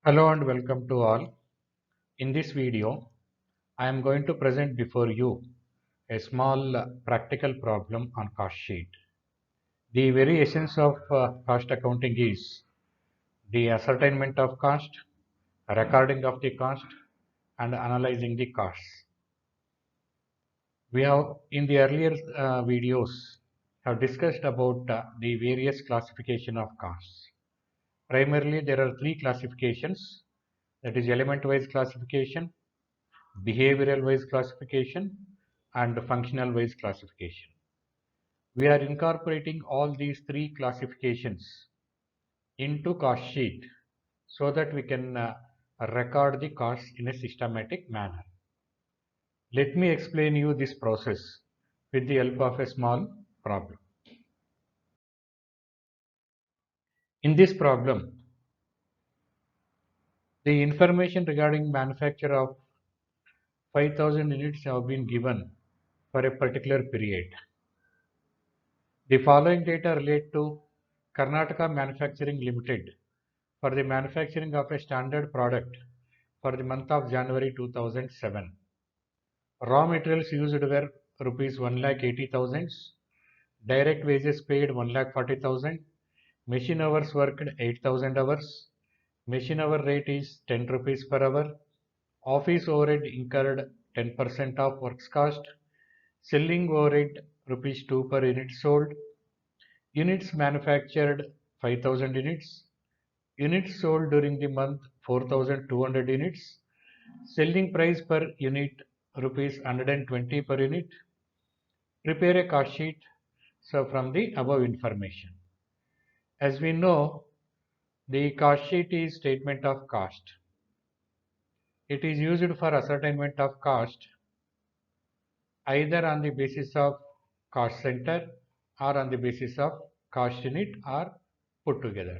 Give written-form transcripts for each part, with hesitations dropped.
Hello and welcome to all. In this video, I am going to present before you a small practical problem on cost sheet. The very essence of cost accounting is the ascertainment of cost, recording of the cost, and analyzing the costs. We have in the earlier videos have discussed about the various classification of costs. Primarily, there are three classifications, that is element-wise classification, behavioral wise classification, and functional wise classification. We are incorporating all these three classifications into cost sheet so that we can record the costs in a systematic manner. Let me explain you this process with the help of a small problem. In this problem, the information regarding manufacture of 5,000 units have been given for a particular period. The following data relate to Karnataka Manufacturing Limited for the manufacturing of a standard product for the month of January 2007. Raw materials used were rupees 1,80,000, direct wages paid 1,40,000, machine hours worked 8,000 hours, machine hour rate is 10 rupees per hour, office overhead incurred 10% of works cost, selling overhead rupees 2 per unit sold, units manufactured 5,000 units, units sold during the month 4,200 units, selling price per unit rupees 120 per unit. Prepare a cost sheet so from the above information. As we know, the cost sheet is statement of cost. It is used for ascertainment of cost either on the basis of cost center or on the basis of cost unit or put together.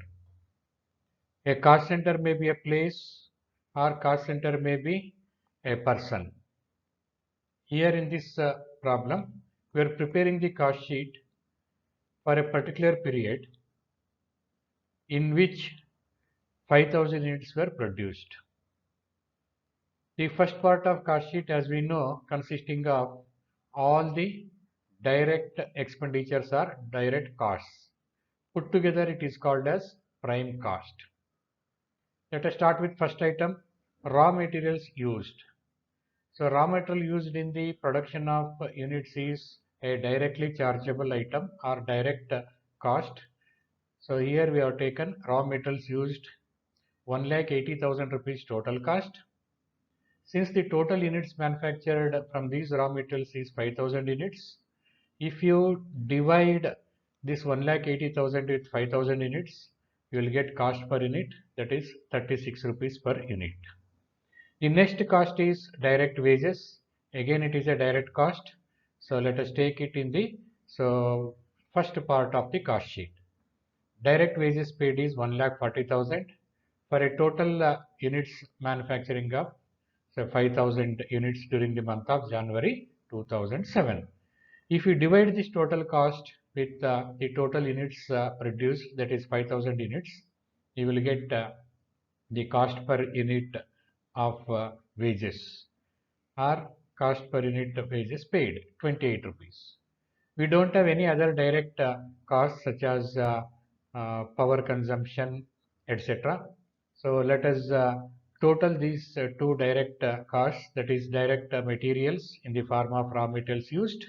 A cost center may be a place or cost center may be a person. Here in this problem, we are preparing the cost sheet for a particular period in which 5,000 units were produced. The first part of cost sheet, as we know, consisting of all the direct expenditures or direct costs. Put together, it is called as prime cost. Let us start with first item, raw materials used. So raw material used in the production of units is a directly chargeable item or direct cost. So here we have taken raw materials used 1,80,000 rupees total cost. Since the total units manufactured from these raw materials is 5,000 units, if you divide this 1,80,000 with 5,000 units, you will get cost per unit, that is 36 rupees per unit. The next cost is direct wages. Again, it is a direct cost. So let us take it in the first part of the cost sheet. Direct wages paid is 1,40,000 for a total units manufacturing of 5,000 units during the month of January 2007. If you divide this total cost with the total units produced, that is 5,000 units, you will get the cost per unit of wages or cost per unit of wages paid 28 rupees. We don't have any other direct costs such as power consumption, etc. So let us total these two direct costs, that is direct materials in the form of raw materials used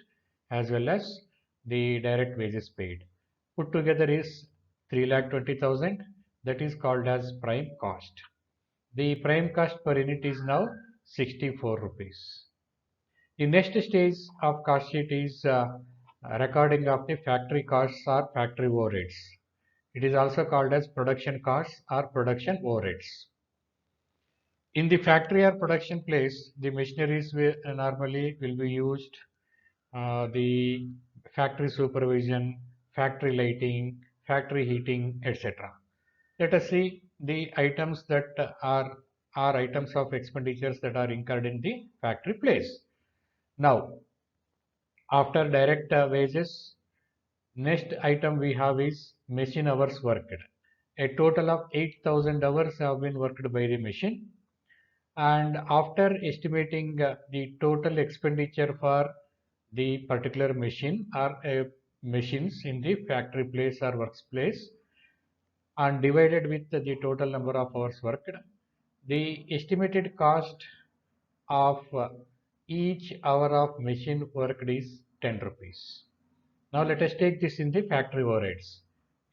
as well as the direct wages paid. Put together is 3,20,000, that is called as prime cost. The prime cost per unit is now 64 rupees. The next stage of cost sheet is recording of the factory costs or factory overheads. It is also called as production costs or production overheads. In the factory or production place, the machineries normally will be used, the factory supervision, factory lighting, factory heating, etc. Let us see the items that are items of expenditures that are incurred in the factory place. Now, after direct wages, next item we have is machine hours worked. a total of 8,000 hours have been worked by the machine. And after estimating the total expenditure for the particular machine or machines in the factory place or workplace and divided with the total number of hours worked, the estimated cost of each hour of machine worked is 10 rupees. Now let us take this in the factory overheads.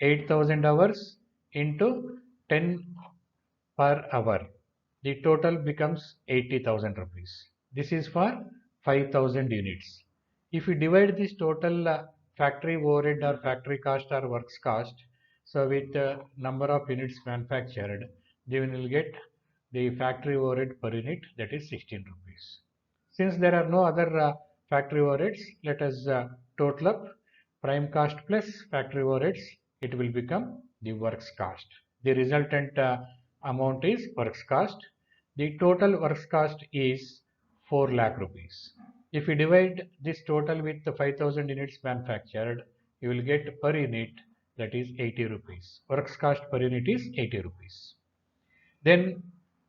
8,000 hours into 10 per hour. The total becomes 80,000 rupees. This is for 5,000 units. If you divide this total factory overhead or factory cost or works cost, so with the number of units manufactured, then we will get the factory overhead per unit, that is 16 rupees. Since there are no other factory overheads, let us total up prime cost plus factory overheads. It will become the works cost. The resultant amount is works cost. The total works cost is 4 lakh rupees. If you divide this total with the 5,000 units manufactured, you will get per unit, that is 80 rupees. Works cost per unit is 80 rupees. Then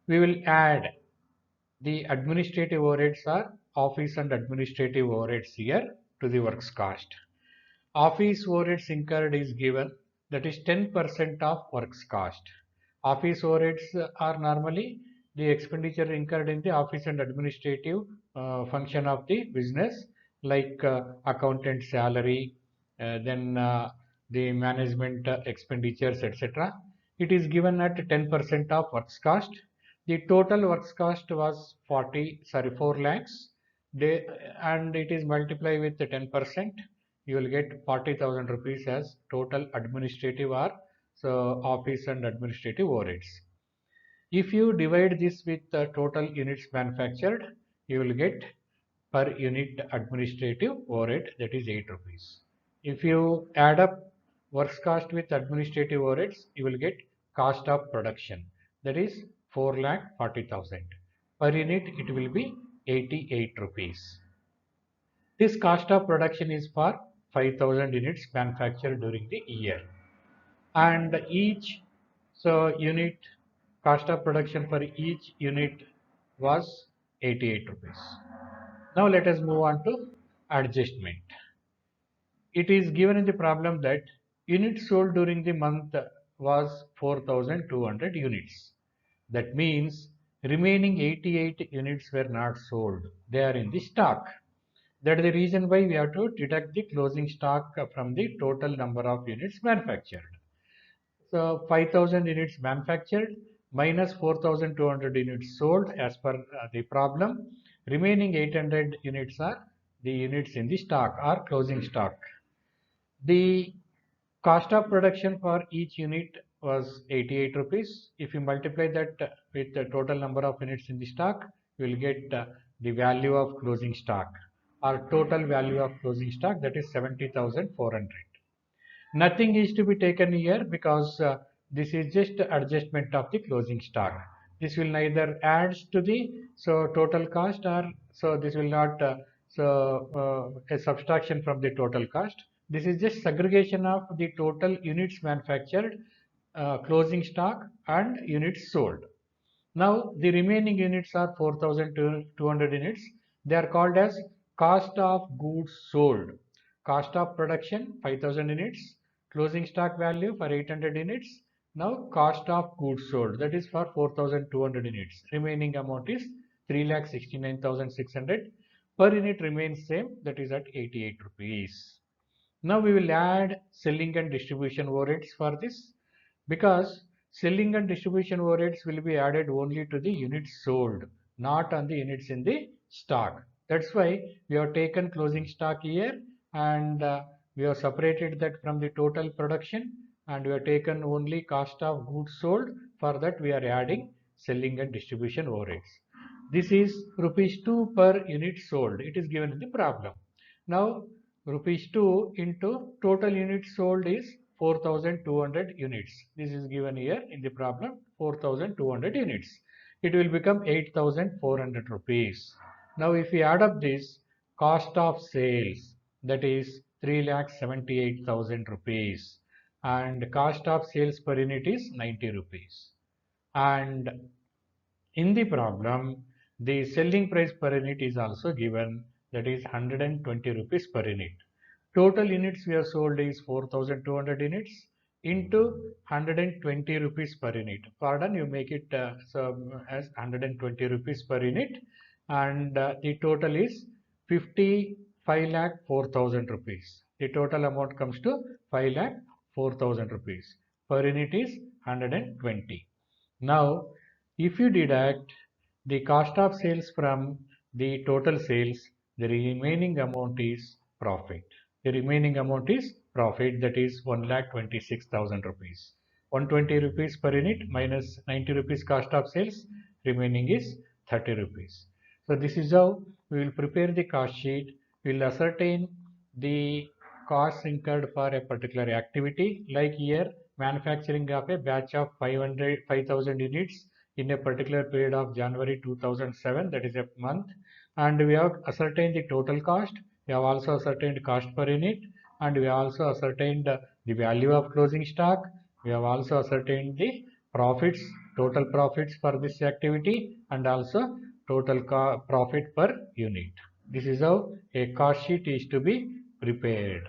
we will add the administrative overheads are office and administrative overheads here to the works cost. Office overheads incurred is given, that is 10% of works cost. Office overheads are normally the expenditure incurred in the office and administrative function of the business, like accountant salary, then the management expenditures, etc. It is given at 10% of works cost. The total works cost was 4 lakhs. And it is multiplied with the 10%. You will get 40,000 rupees as total administrative or so office and administrative overheads. If you divide this with the total units manufactured, you will get per unit administrative overhead, that is 8 rupees. If you add up works cost with administrative overheads, you will get cost of production, that is 4,40,000. Per unit it will be 88 rupees. This cost of production is for 5,000 units manufactured during the year. And each unit cost of production for each unit was 88 rupees. Now let us move on to adjustment. It is given in the problem that units sold during the month was 4,200 units. That means remaining 88 units were not sold. They are in the stock. That is the reason why we have to deduct the closing stock from the total number of units manufactured. So 5,000 units manufactured minus 4,200 units sold as per the problem. Remaining 800 units are the units in the stock or closing stock. The cost of production for each unit was 88 rupees. If you multiply that with the total number of units in the stock, you will get the value of closing stock or total value of closing stock, that is 70,400. Nothing is to be taken here because this is just adjustment of the closing stock. This will neither adds to the total cost or this will not a subtraction from the total cost. This is just segregation of the total units manufactured, closing stock and units sold. Now the remaining units are 4,200 units. They are called as cost of goods sold. Cost of production 5,000 units. Closing stock value for 800 units. Now cost of goods sold, that is for 4,200 units. Remaining amount is 3,69,600. Per unit remains same, that is at 88 rupees. Now we will add selling and distribution overheads for this, because selling and distribution overheads will be added only to the units sold, not on the units in the stock. That's why we have taken closing stock here and we have separated that from the total production, and we have taken only cost of goods sold. For that we are adding selling and distribution overheads. This is rupees 2 per unit sold. It is given in the problem. Now rupees 2 into total units sold is 4,200 units. This is given here in the problem, 4,200 units. It will become 8,400 rupees. Now if we add up this, cost of sales, that is 3,78,000 rupees. and cost of sales per unit is 90 rupees. And in the problem, the selling price per unit is also given, that is 120 rupees per unit. Total units we have sold is 4,200 units into 120 rupees per unit. Pardon, you make it as 120 rupees per unit, and the total is 55 lakh 4,000 rupees. The total amount comes to 5 lakh 4,000 rupees. Per unit is 120. Now, if you deduct the cost of sales from the total sales, the remaining amount is profit. The remaining amount is profit, that is 1,26,000 rupees. 120 rupees per unit minus 90 rupees cost of sales, remaining is 30 rupees. So this is how we will prepare the cost sheet. We will ascertain the costs incurred for a particular activity, like here manufacturing of a batch of 5,000 units in a particular period of January 2007, that is a month, and we have ascertained the total cost. We have also ascertained cost per unit, and we have also ascertained the value of closing stock. We have also ascertained the profits, total profits for this activity, and also total profit per unit. This is how a cost sheet is to be prepared.